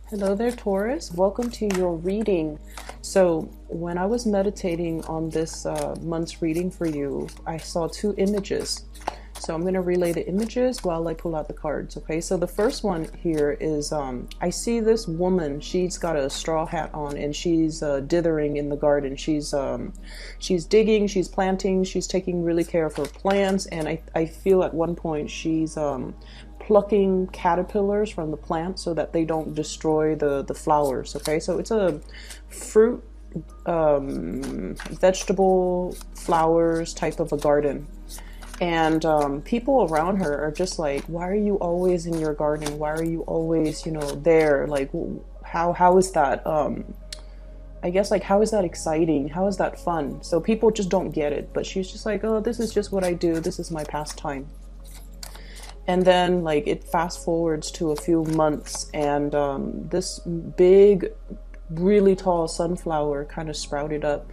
Hello there, Taurus. Welcome to your reading. So, when I was meditating on this month's reading for you, I saw two images. So, I'm going to relay the images while I pull out the cards. Okay, so the first one here is I see this woman. She's got a straw hat on and she's dithering in the garden. She's digging, she's planting, she's taking really care of her plants. And I feel at one point she's plucking caterpillars from the plant so that they don't destroy the flowers. Okay, so it's a fruit, vegetable, flowers type of a garden. And people around her are just like, why are you always in your garden? Why are you always, there? Like, how is that? I guess, like, how is that exciting? How is that fun? So people just don't get it. But she's just like, oh, this is just what I do. This is my pastime. And then, like, it fast forwards to a few months, and this big, really tall sunflower kind of sprouted up.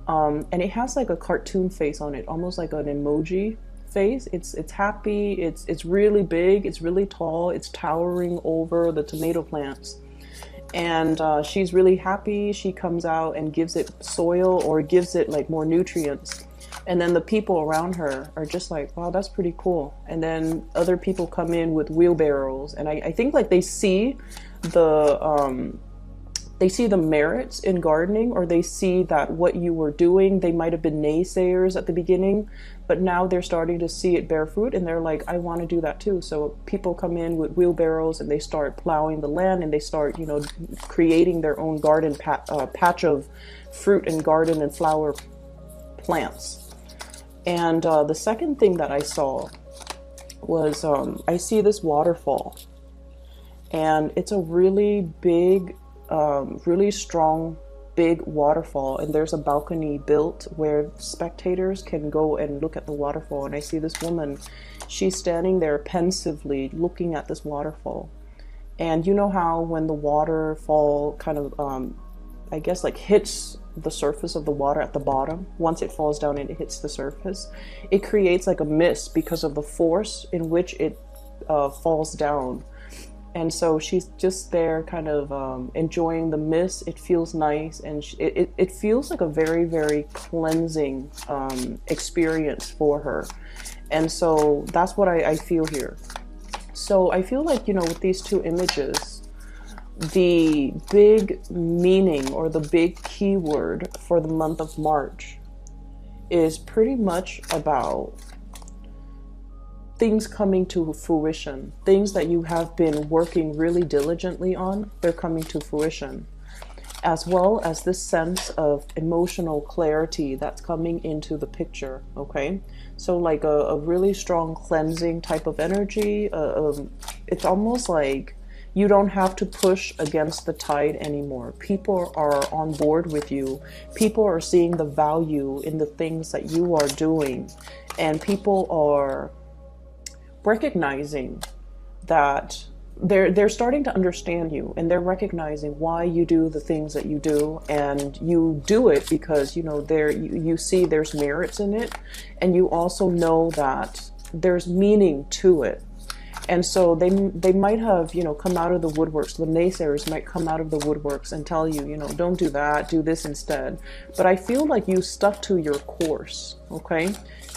And it has like a cartoon face on it, almost like an emoji face. It's happy. It's really big. It's really tall. It's towering over the tomato plants. And she's really happy. She comes out and gives it soil or gives it like more nutrients. And then the people around her are just like, wow, that's pretty cool. And then other people come in with wheelbarrows. And I think like they see the merits in gardening, or they see that what you were doing, they might have been naysayers at the beginning, but now they're starting to see it bear fruit and they're like, I want to do that too. So people come in with wheelbarrows and they start plowing the land and they start, creating their own garden patch of fruit and garden and flower plants. And the second thing that I saw was I see this waterfall, and it's a really big, really strong, big waterfall, and there's a balcony built where spectators can go and look at the waterfall. And I see this woman, she's standing there pensively looking at this waterfall. And you know how when the waterfall kind of I guess like hits the surface of the water at the bottom, once it falls down and it hits the surface, it creates like a mist because of the force in which it falls down. And so she's just there kind of enjoying the mist. It feels nice, and it feels like a very, very cleansing experience for her. And so that's what I feel here. So I feel like, with these two images, the big meaning or the big keyword for the month of March is pretty much about things coming to fruition. Things that you have been working really diligently on, they're coming to fruition. As well as this sense of emotional clarity that's coming into the picture, okay? So like a really strong cleansing type of energy. It's almost like you don't have to push against the tide anymore. People are on board with you. People are seeing the value in the things that you are doing. And people are recognizing that they're starting to understand you, and they're recognizing why you do the things that you do, and you do it because you see there's merits in it, and you also know that there's meaning to it. And so they might have, come out of the woodworks. The naysayers might come out of the woodworks and tell you, don't do that, do this instead. But I feel like you stuck to your course, okay?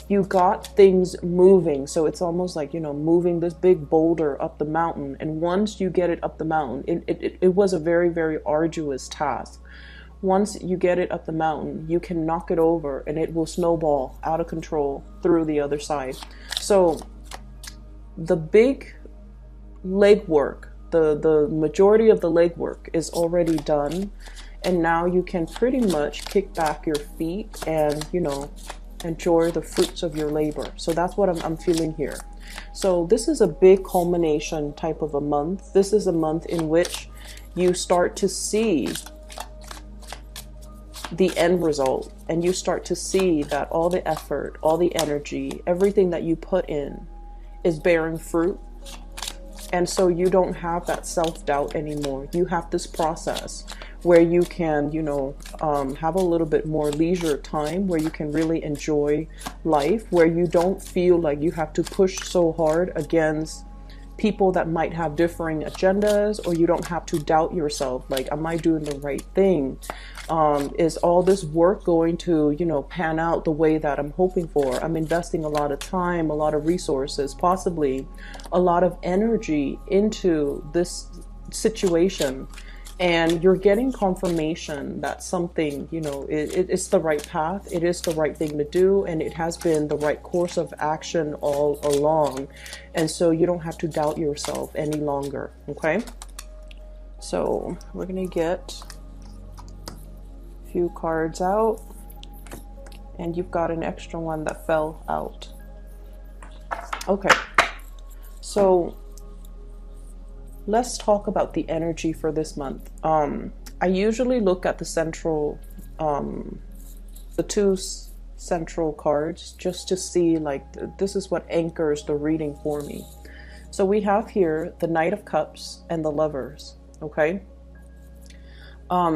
You got things moving. So it's almost like, moving this big boulder up the mountain. And once you get it up the mountain, it was a very, very arduous task. Once you get it up the mountain, you can knock it over and it will snowball out of control through the other side. So the big legwork, the majority of the legwork is already done, and now you can pretty much kick back your feet and enjoy the fruits of your labor. So that's what I'm feeling here. So this is a big culmination type of a month. This is a month in which you start to see the end result, and you start to see that all the effort, all the energy, everything that you put in is bearing fruit. And so you don't have that self-doubt anymore. You have this process where you can, have a little bit more leisure time, where you can really enjoy life, where you don't feel like you have to push so hard against people that might have differing agendas, or you don't have to doubt yourself. Like, am I doing the right thing? Is all this work going to, you know, pan out the way that I'm hoping for? I'm investing a lot of time, a lot of resources, possibly a lot of energy into this situation. And you're getting confirmation that something, you know, it's the right path. It is the right thing to do. And it has been the right course of action all along. And so you don't have to doubt yourself any longer. Okay. So we're going to get a few cards out. And you've got an extra one that fell out. Okay. So let's talk about the energy for this month. I usually look at the central, the two central cards, just to see, like, this is what anchors the reading for me. So we have here the Knight of Cups and the Lovers. Okay.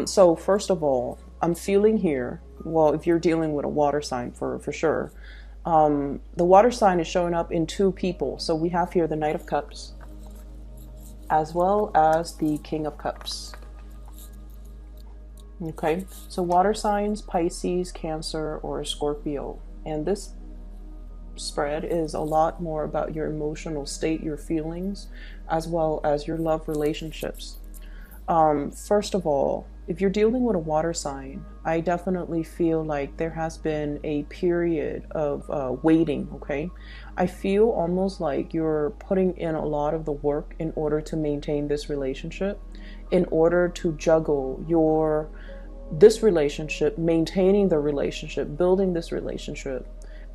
So first of all, I'm feeling here, well, if you're dealing with a water sign for sure, the water sign is showing up in two people. So we have here the Knight of Cups, as well as the King of Cups. Okay, so water signs, Pisces, Cancer, or Scorpio. And this spread is a lot more about your emotional state, your feelings, as well as your love relationships. First of all, if you're dealing with a water sign, I definitely feel like there has been a period of waiting, okay? I feel almost like you're putting in a lot of the work in order to maintain this relationship, in order to juggle this relationship, maintaining the relationship, building this relationship,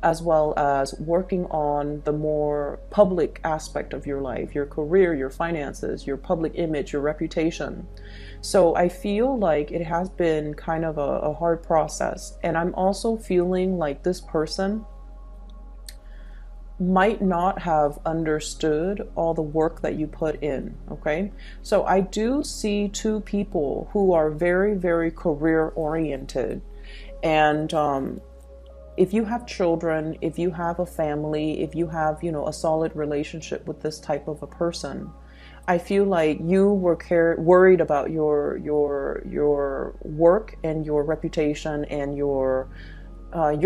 as well as working on the more public aspect of your life, your career, your finances, your public image, your reputation. So I feel like it has been kind of a hard process. And I'm also feeling like this person might not have understood all the work that you put in. Okay. So I do see two people who are very, very career oriented. And, if you have children, if you have a family, if you have, you know, a solid relationship with this type of a person, I feel like you were worried about your work and your reputation and your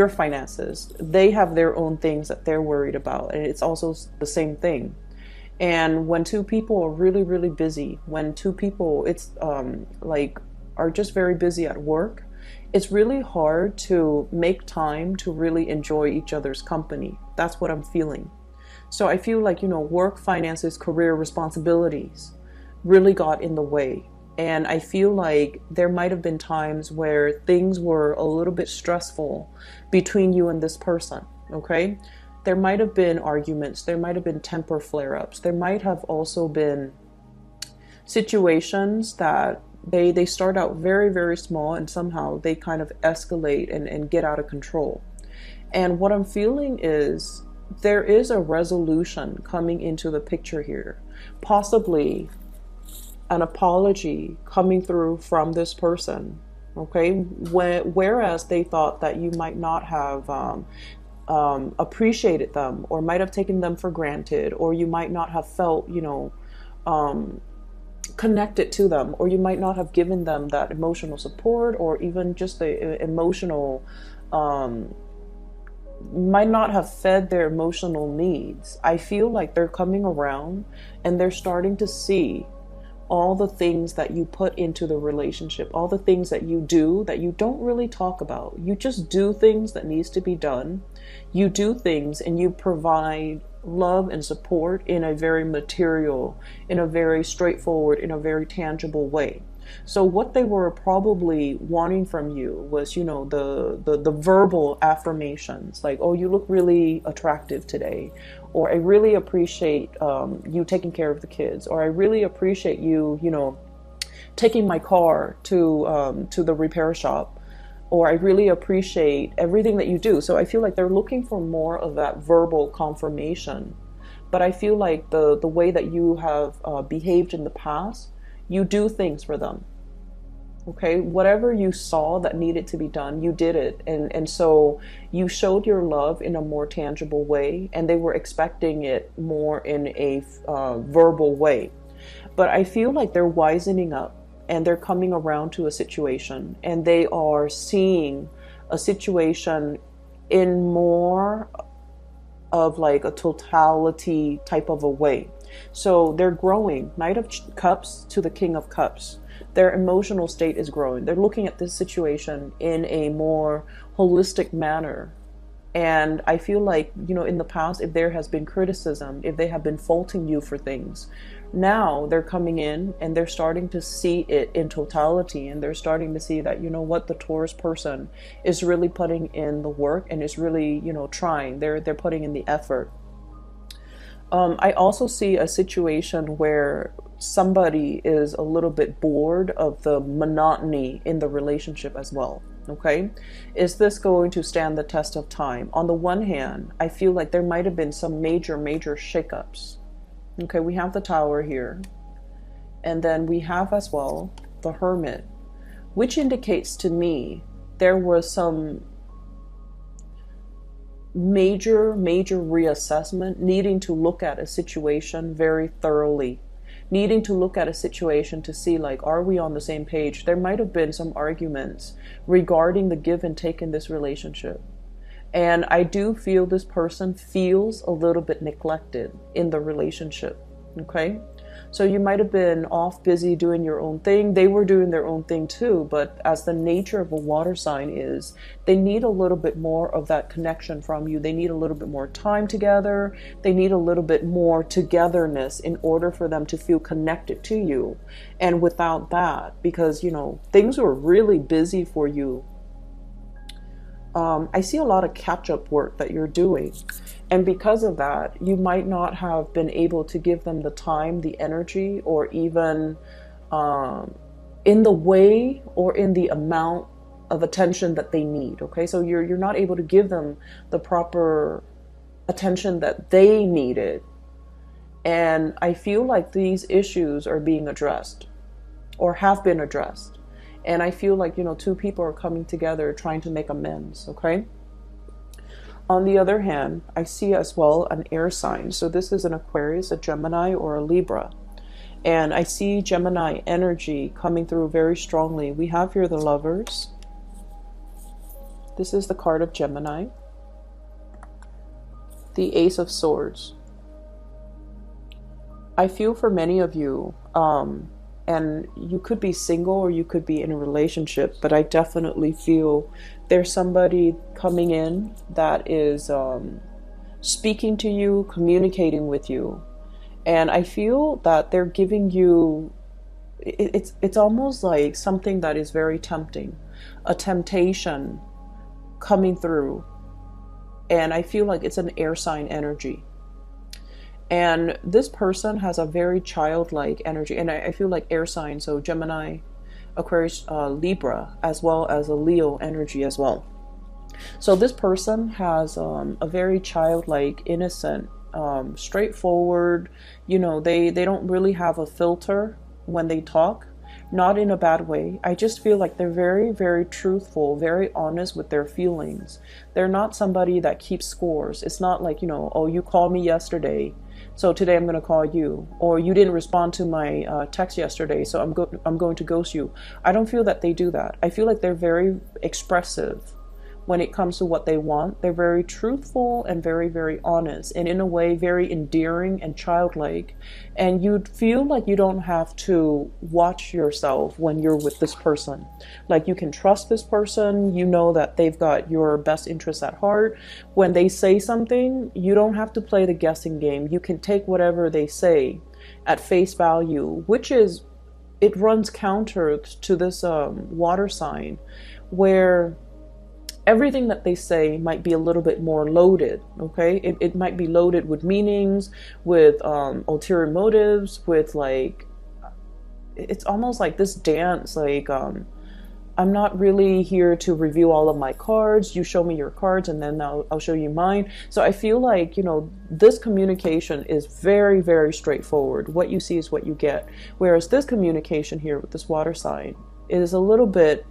finances. They have their own things that they're worried about, and it's also the same thing. And when two people are really, really busy, when two people are just very busy at work, it's really hard to make time to really enjoy each other's company. That's what I'm feeling. So I feel like, you know, work, finances, career, responsibilities really got in the way. And I feel like there might have been times where things were a little bit stressful between you and this person, okay? There might have been arguments. There might have been temper flare-ups. There might have also been situations that they start out very, very small, and somehow they kind of escalate and get out of control. And what I'm feeling is there is a resolution coming into the picture here. Possibly an apology coming through from this person, okay? Whereas they thought that you might not have appreciated them, or might have taken them for granted, or you might not have felt, you know, connected to them, or you might not have given them that emotional support, or even just the emotional, might not have fed their emotional needs. I feel like they're coming around and they're starting to see all the things that you put into the relationship, all the things that you do that you don't really talk about. You just do things that needs to be done. You do things and you provide love and support in a very material, in a very straightforward, in a very tangible way. So what they were probably wanting from you was, you know, the verbal affirmations, like, oh, you look really attractive today, or I really appreciate you taking care of the kids, or I really appreciate you, you know, taking my car to the repair shop, or I really appreciate everything that you do. So I feel like they're looking for more of that verbal confirmation. But I feel like the way that you have behaved in the past, you do things for them. Okay, whatever you saw that needed to be done, you did it. And so you showed your love in a more tangible way, and they were expecting it more in a verbal way. But I feel like they're wisening up and they're coming around to a situation, and they are seeing a situation in more of like a totality type of a way. So they're growing. Knight of Cups to the King of Cups. Their emotional state is growing. They're looking at this situation in a more holistic manner. And I feel like, you know, in the past, if there has been criticism, if they have been faulting you for things, now they're coming in and they're starting to see it in totality. And they're starting to see that, you know what, the Taurus person is really putting in the work and is really, you know, trying. They're putting in the effort. I also see a situation where somebody is a little bit bored of the monotony in the relationship as well. Okay, is this going to stand the test of time? On the one hand, I feel like there might have been some major shakeups. Okay, we have the Tower here, and then we have as well the Hermit, which indicates to me there was some major reassessment, needing to look at a situation very thoroughly, needing to look at a situation to see, like, are we on the same page? There might have been some arguments regarding the give and take in this relationship. And I do feel this person feels a little bit neglected in the relationship. Okay? So you might have been off busy doing your own thing. They were doing their own thing too, but as the nature of a water sign is, they need a little bit more of that connection from you. They need a little bit more time together. They need a little bit more togetherness in order for them to feel connected to you. And without that, because, you know, things were really busy for you, I see a lot of catch-up work that you're doing. And because of that, you might not have been able to give them the time, the energy, or even in the way or in the amount of attention that they need. Okay, so you're not able to give them the proper attention that they needed. And I feel like these issues are being addressed or have been addressed. And I feel like, you know, two people are coming together trying to make amends, okay? On the other hand, I see as well an air sign. So this is an Aquarius, a Gemini, or a Libra. And I see Gemini energy coming through very strongly. We have here the Lovers. This is the card of Gemini. The Ace of Swords. I feel for many of you, and you could be single or you could be in a relationship, but I definitely feel there's somebody coming in that is speaking to you, communicating with you. And I feel that they're giving you, it's almost like something that is very tempting, a temptation coming through. And I feel like it's an air sign energy. And this person has a very childlike energy. And I feel like air signs, so Gemini, Aquarius, Libra, as well as a Leo energy as well. So this person has a very childlike, innocent, straightforward, you know, they don't really have a filter when they talk. Not in a bad way. I just feel like they're very, very truthful, very honest with their feelings. They're not somebody that keeps scores. It's not like, you know, oh, you called me yesterday, so today I'm going to call you. Or you didn't respond to my text yesterday, so I'm going to ghost you. I don't feel that they do that. I feel like they're very expressive when it comes to what they want. They're very truthful and very, very honest, and in a way very endearing and childlike. And you'd feel like you don't have to watch yourself when you're with this person. Like, you can trust this person. You know that they've got your best interests at heart. When they say something, you don't have to play the guessing game. You can take whatever they say at face value, which is, it runs counter to this water sign, where everything that they say might be a little bit more loaded, okay? It might be loaded with meanings, with ulterior motives, with like, it's almost like this dance, like, I'm not really here to review all of my cards. You show me your cards and then I'll show you mine. So I feel like, you know, this communication is very, very straightforward. What you see is what you get. Whereas this communication here with this water sign is a little bit,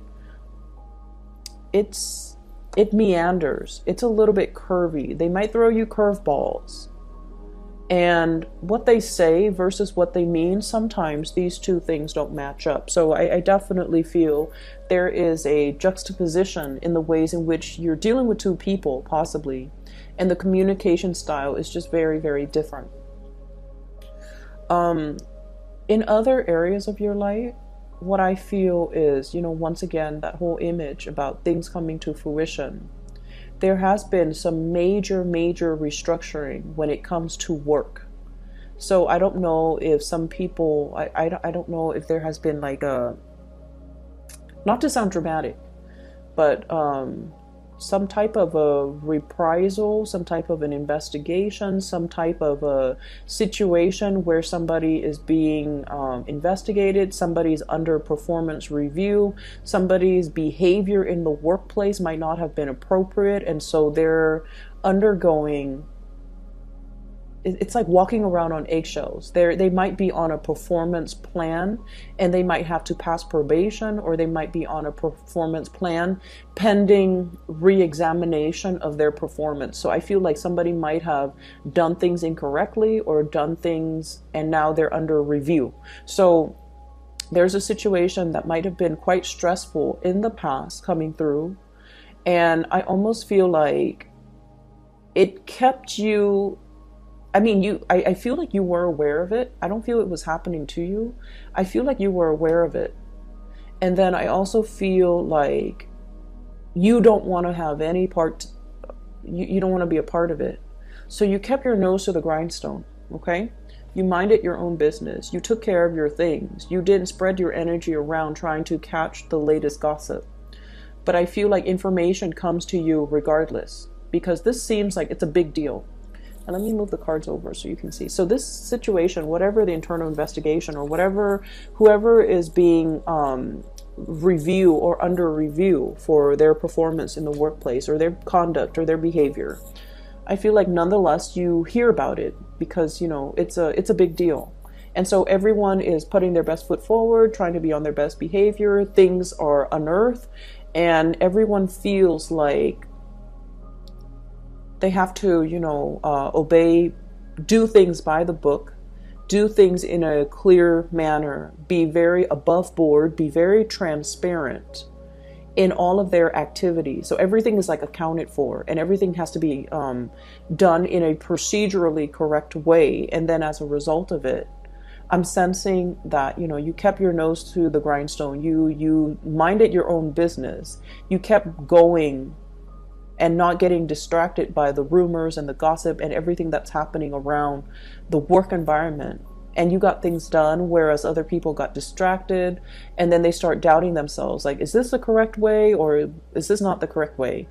it meanders. It's a little bit curvy. They might throw you curveballs. And what they say versus what they mean, sometimes these two things don't match up. So I definitely feel there is a juxtaposition in the ways in which you're dealing with two people, possibly, and the communication style is just very, very different. In other areas of your life, what I feel is, once again, that whole image about things coming to fruition. There has been some major, major restructuring when it comes to work. So I don't know if some people, I don't know if there has been like a, not to sound dramatic, but some type of a reprisal, some type of an investigation, some type of a situation where somebody is being investigated, somebody's under performance review, somebody's behavior in the workplace might not have been appropriate, and so they're undergoing, it's like walking around on eggshells. They might be on a performance plan and they might have to pass probation, or they might be on a performance plan pending re-examination of their performance. So I feel like somebody might have done things incorrectly or done things and now they're under review. So there's a situation that might have been quite stressful in the past coming through, and I almost feel like it kept you, I feel like you were aware of it. I don't feel it was happening to you. I feel like you were aware of it. And then I also feel like you don't want to have any part, you don't want to be a part of it. So you kept your nose to the grindstone, okay? You minded your own business. You took care of your things. You didn't spread your energy around trying to catch the latest gossip. But I feel like information comes to you regardless, because this seems like it's a big deal. And let me move the cards over so you can see. So this situation, whatever the internal investigation or whatever, whoever is being review or under review for their performance in the workplace or their conduct or their behavior, I feel like nonetheless you hear about it because, it's a big deal. And so everyone is putting their best foot forward, trying to be on their best behavior. Things are unearthed and everyone feels like they have to, obey, do things by the book, do things in a clear manner, be very above board, be very transparent in all of their activities. So everything is like accounted for and everything has to be done in a procedurally correct way. And then as a result of it, I'm sensing that, you kept your nose to the grindstone. You minded your own business. You kept going and not getting distracted by the rumors and the gossip and everything that's happening around the work environment. And you got things done, whereas other people got distracted, and then they start doubting themselves, like, is this the correct way or is this not the correct way?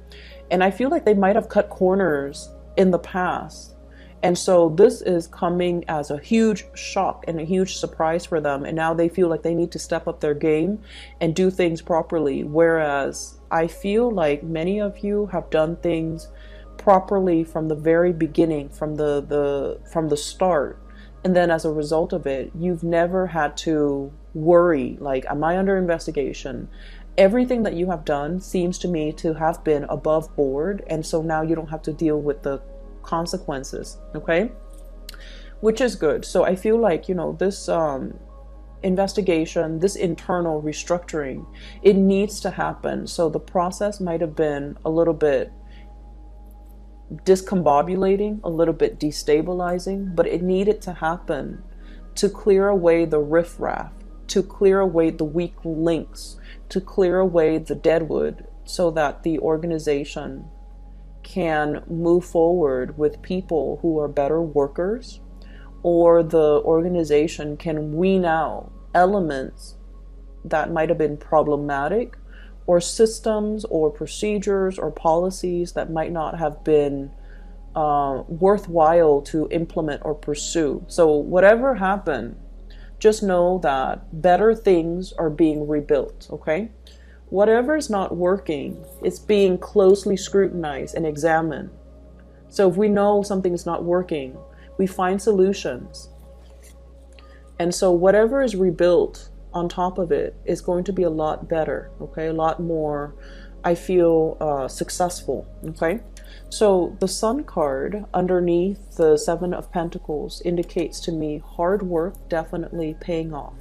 And I feel like they might have cut corners in the past. And so this is coming as a huge shock and a huge surprise for them. And now they feel like they need to step up their game and do things properly. Whereas I feel like many of you have done things properly from the very beginning, from the start. And then as a result of it, you've never had to worry, like, am I under investigation? Everything that you have done seems to me to have been above board. And so now you don't have to deal with the consequences, okay? Which is good. So I feel like, this investigation, this internal restructuring, it needs to happen. So the process might have been a little bit discombobulating, a little bit destabilizing, but it needed to happen to clear away the riffraff, to clear away the weak links, to clear away the deadwood, so that the organization can move forward with people who are better workers, or the organization can wean out elements that might have been problematic, or systems or procedures or policies that might not have been worthwhile to implement or pursue. So whatever happened, just know that better things are being rebuilt, okay? Whatever is not working, it's being closely scrutinized and examined. So if we know something is not working, we find solutions. And so whatever is rebuilt on top of it is going to be a lot better, okay? A lot more, I feel, successful, okay? So the Sun card underneath the Seven of Pentacles indicates to me hard work definitely paying off.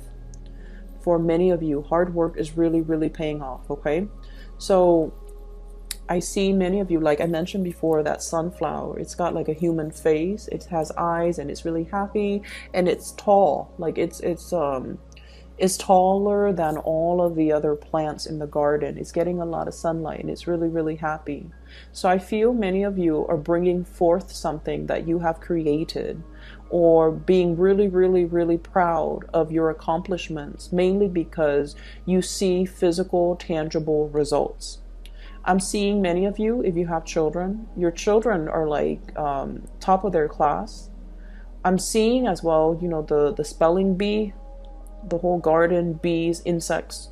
For many of you, hard work is really, really paying off, okay? So I see many of you, like I mentioned before, that sunflower, it's got like a human face, it has eyes, and it's really happy, and it's tall. Like it's taller than all of the other plants in the garden. It's getting a lot of sunlight, and it's really, really happy. So I feel many of you are bringing forth something that you have created, or being really, really, really proud of your accomplishments, mainly because you see physical, tangible results. I'm seeing many of you, if you have children, your children are like top of their class. I'm seeing as well, you know, the spelling bee, the whole garden, bees, insects,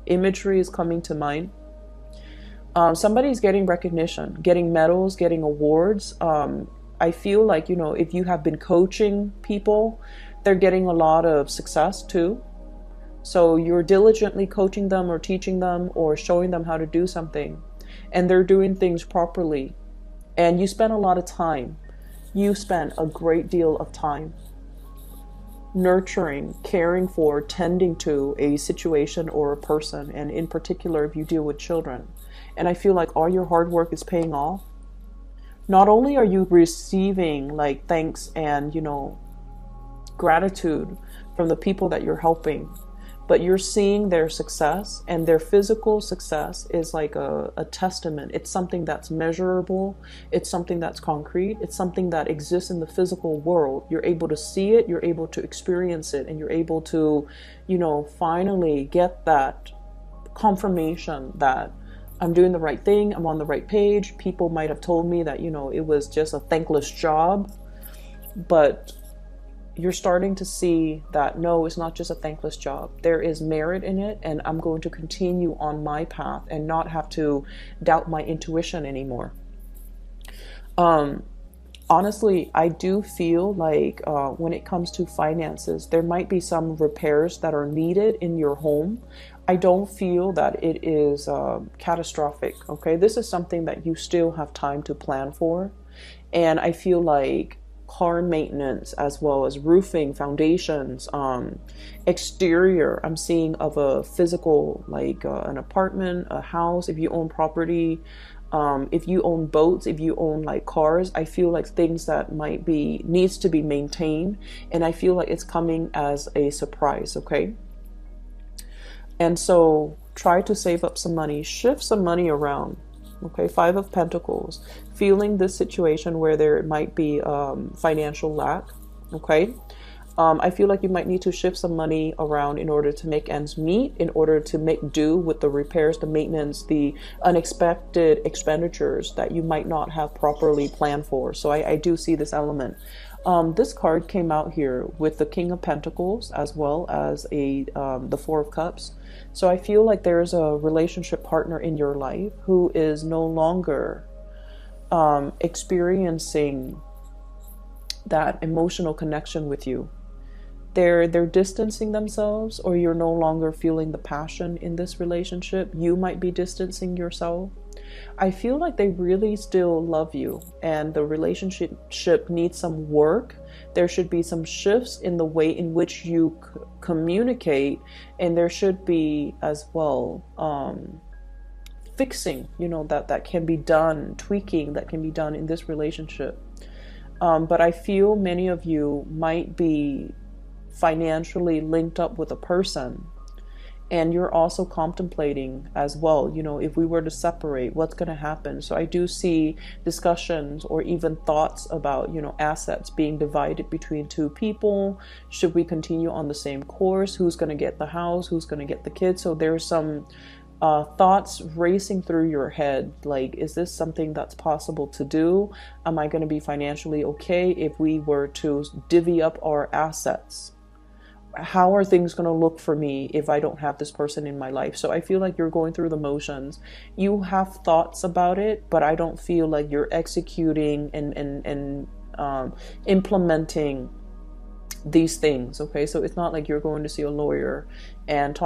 imagery is coming to mind. Somebody's getting recognition, getting medals, getting awards. I feel like, you know, if you have been coaching people, they're getting a lot of success too. So you're diligently coaching them or teaching them or showing them how to do something, and they're doing things properly. And you spend a lot of time. You spend a great deal of time nurturing, caring for, tending to a situation or a person, and in particular if you deal with children. And I feel like all your hard work is paying off. Not only are you receiving like thanks and, you know, gratitude from the people that you're helping, but you're seeing their success, and their physical success is like a testament. It's something that's measurable. It's something that's concrete. It's something that exists in the physical world. You're able to see it, you're able to experience it, and you're able to, you know, finally get that confirmation that I'm doing the right thing, I'm on the right page. People might have told me that, you know, it was just a thankless job, but you're starting to see that no, it's not just a thankless job. There is merit in it, and I'm going to continue on my path and not have to doubt my intuition anymore. Honestly, I do feel like when it comes to finances, there might be some repairs that are needed in your home. I don't feel that it is catastrophic, okay? This is something that you still have time to plan for. And I feel like car maintenance, as well as roofing, foundations, exterior, I'm seeing of a physical, like an apartment, a house, if you own property, if you own boats, if you own like cars, I feel like things that might be, needs to be maintained, and I feel like it's coming as a surprise, okay? And so try to save up some money, shift some money around. Okay, Five of Pentacles, feeling this situation where there might be financial lack, okay? I feel like you might need to shift some money around in order to make ends meet, in order to make do with the repairs, the maintenance, the unexpected expenditures that you might not have properly planned for. So I do see this element. This card came out here with the King of Pentacles as well as the Four of Cups. So I feel like there's a relationship partner in your life who is no longer experiencing that emotional connection with you. They're distancing themselves, or you're no longer feeling the passion in this relationship. You might be distancing yourself. I feel like they really still love you, and the relationship needs some work. There should be some shifts in the way in which you communicate, and there should be as well fixing, you know, that can be done, tweaking that can be done in this relationship. But I feel many of you might be financially linked up with a person, and you're also contemplating as well, you know, if we were to separate, what's going to happen? So I do see discussions or even thoughts about, you know, assets being divided between two people. Should we continue on the same course? Who's going to get the house? Who's going to get the kids? So there's some thoughts racing through your head, like, is this something that's possible to do? Am I going to be financially okay if we were to divvy up our assets? How are things going to look for me if I don't have this person in my life? So I feel like you're going through the motions. You have thoughts about it, but I don't feel like you're executing and implementing these things. Okay, so it's not like you're going to see a lawyer and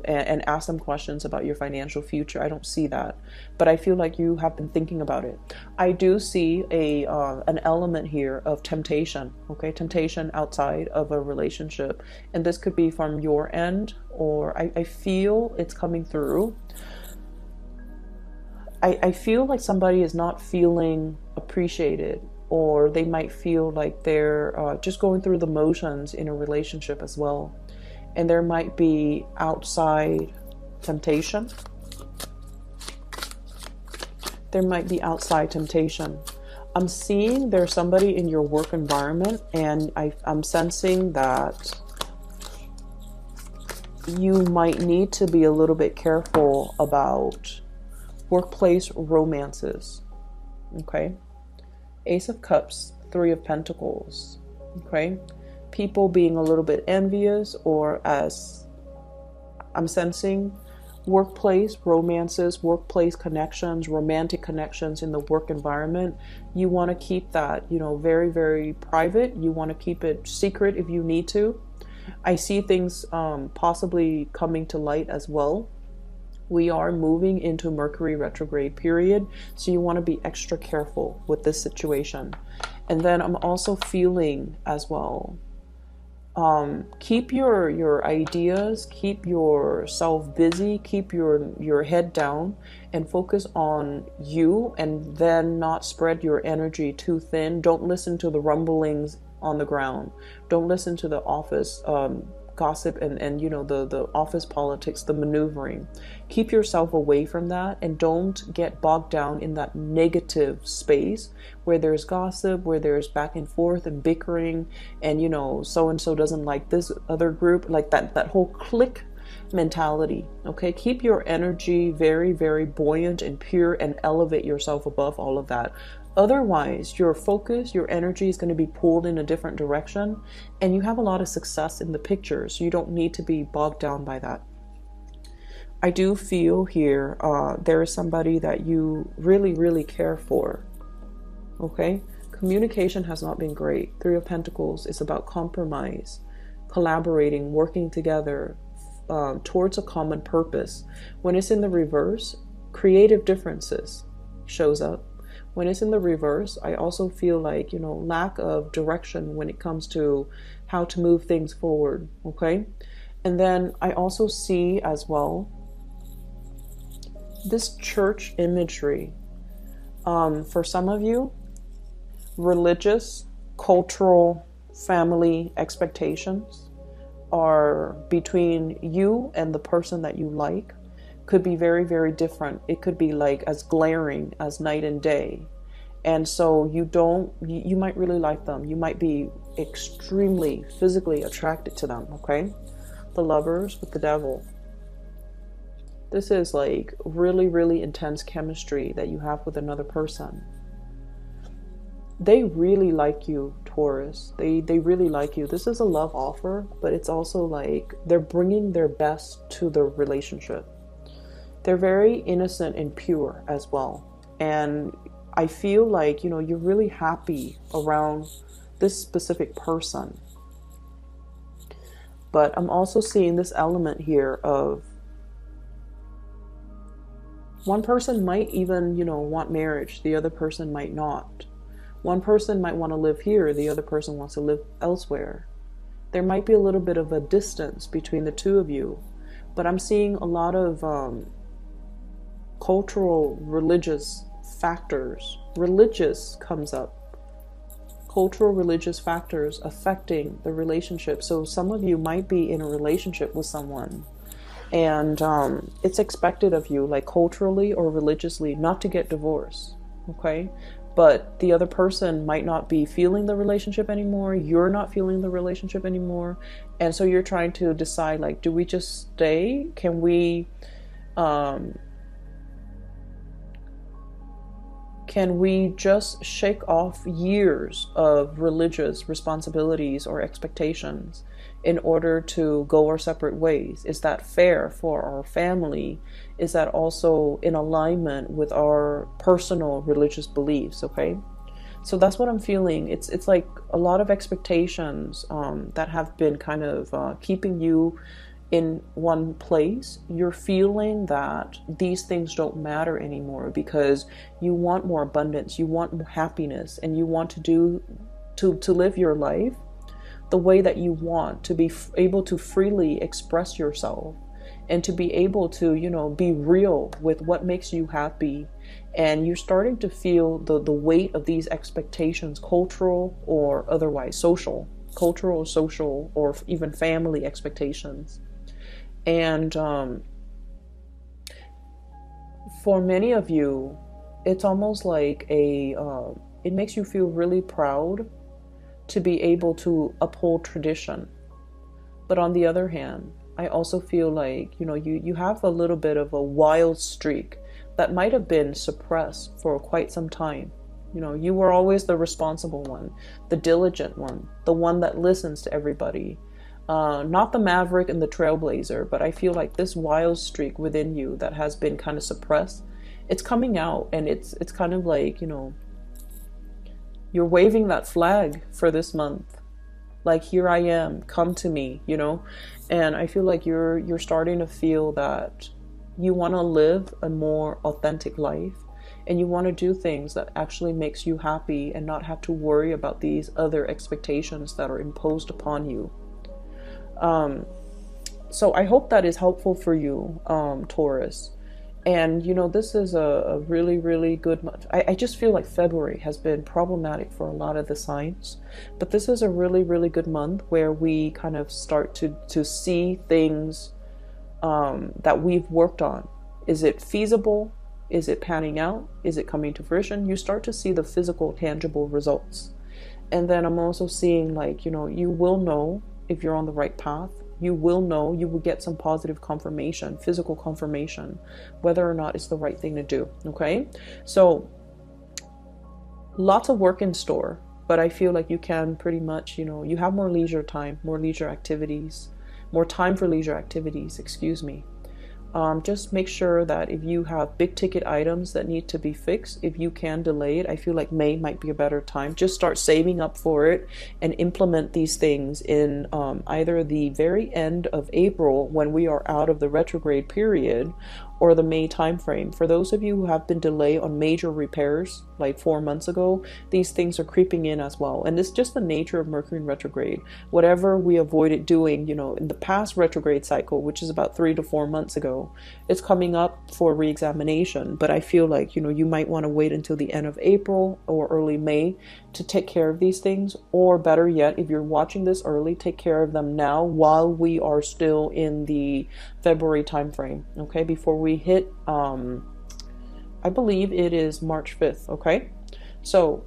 and ask them questions about your financial future. I don't see that, but I feel like you have been thinking about it. I do see a an element here of temptation. Okay, temptation outside of a relationship, and this could be from your end, or I feel it's coming through. I feel like somebody is not feeling appreciated, or they might feel like they're just going through the motions in a relationship as well. And there might be outside temptation. There might be outside temptation. I'm seeing there's somebody in your work environment, and I'm sensing that you might need to be a little bit careful about workplace romances. Okay, Ace of Cups, Three of Pentacles. Okay, people being a little bit envious, or as I'm sensing, workplace romances, workplace connections, romantic connections in the work environment. You want to keep that, very, very private. You want to keep it secret if you need to. I see things possibly coming to light as well. We are moving into Mercury retrograde period, so you want to be extra careful with this situation. And then I'm also feeling as well, keep your ideas, keep yourself busy, keep your head down, and focus on you, and then not spread your energy too thin. Don't listen to the rumblings on the ground. Don't listen to the office gossip and the office politics, the maneuvering. Keep yourself away from that, and don't get bogged down in that negative space where there's gossip, where there's back and forth and bickering, and so and so doesn't like this other group, like that whole clique mentality. Okay, keep your energy very, very buoyant and pure, and elevate yourself above all of that. Otherwise, your focus, your energy is going to be pulled in a different direction, and you have a lot of success in the picture, so you don't need to be bogged down by that. I do feel here there is somebody that you really, really care for. Okay, communication has not been great. Three of Pentacles is about compromise, collaborating, working together towards a common purpose. When it's in the reverse, creative differences shows up. When it's in the reverse, I also feel like, lack of direction when it comes to how to move things forward. Okay. And then I also see as well this church imagery. For some of you, religious, cultural, family expectations are between you and the person that you like. Could be very, very different. It could be like as glaring as night and day. And so you might really like them. You might be extremely physically attracted to them. Okay. The Lovers with the Devil. This is like really, really intense chemistry that you have with another person. They really like you, Taurus. They really like you. This is a love offer, but it's also like they're bringing their best to the relationship. They're very innocent and pure as well. And I feel like, you're really happy around this specific person. But I'm also seeing this element here of one person might even, want marriage. The other person might not. One person might want to live here. The other person wants to live elsewhere. There might be a little bit of a distance between the two of you. But I'm seeing a lot of cultural, religious factors. Religious comes up. Cultural, religious factors affecting the relationship. So some of you might be in a relationship with someone, and it's expected of you, like culturally or religiously, not to get divorced. Okay, but the other person might not be feeling the relationship anymore. You're not feeling the relationship anymore, and so you're trying to decide, like, do we just stay? Can we just shake off years of religious responsibilities or expectations in order to go our separate ways? Is that fair for our family? Is that also in alignment with our personal religious beliefs? Okay, So that's what I'm feeling. It's like a lot of expectations that have been kind of keeping you in one place. You're feeling that these things don't matter anymore because you want more abundance, you want more happiness, and you want to live your life the way that you want, to be able to freely express yourself and to be able to, be real with what makes you happy. And you're starting to feel the weight of these expectations, cultural or otherwise, cultural, social, or even family expectations. And for many of you, it's almost like it makes you feel really proud to be able to uphold tradition. But on the other hand, I also feel like, you have a little bit of a wild streak that might have been suppressed for quite some time. You were always the responsible one, the diligent one, the one that listens to everybody. Not the maverick and the trailblazer, but I feel like this wild streak within you that has been kind of suppressed, it's coming out, and it's kind of like, you're waving that flag for this month. Like, here I am, come to me, and I feel like you're starting to feel that you want to live a more authentic life, and you want to do things that actually makes you happy and not have to worry about these other expectations that are imposed upon you. So I hope that is helpful for you, Taurus. And, this is a really, really good month. I just feel like February has been problematic for a lot of the signs. But this is a really, really good month where we kind of start to see things that we've worked on. Is it feasible? Is it panning out? Is it coming to fruition? You start to see the physical, tangible results. And then I'm also seeing, like, you will know if you're on the right path. You will know, you will get some positive confirmation, physical confirmation, whether or not it's the right thing to do. Okay. So lots of work in store, but I feel like you can pretty much, you have more leisure time, more leisure activities, more time for leisure activities, excuse me. Just make sure that if you have big ticket items that need to be fixed, if you can delay it, I feel like May might be a better time. Just start saving up for it and implement these things in either the very end of April when we are out of the retrograde period, or the May timeframe. For those of you who have been delayed on major repairs like 4 months ago, these things are creeping in as well. And it's just the nature of Mercury in retrograde. Whatever we avoided doing, in the past retrograde cycle, which is about 3 to 4 months ago, it's coming up for re-examination. But I feel like, you might want to wait until the end of April or early May to take care of these things. Or better yet, if you're watching this early, take care of them now while we are still in the February timeframe, okay? Before we hit, I believe it is March 5th, okay? So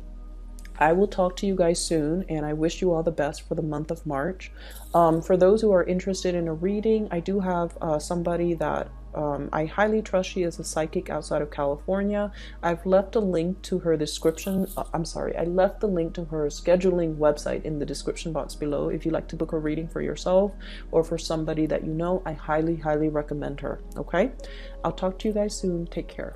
I will talk to you guys soon, and I wish you all the best for the month of March. For those who are interested in a reading, I do have somebody that I highly trust. She is a psychic outside of California. I've left a link to her description. I left the link to her scheduling website in the description box below. If you'd like to book a reading for yourself or for somebody that you know, I highly, highly recommend her. Okay? I'll talk to you guys soon. Take care.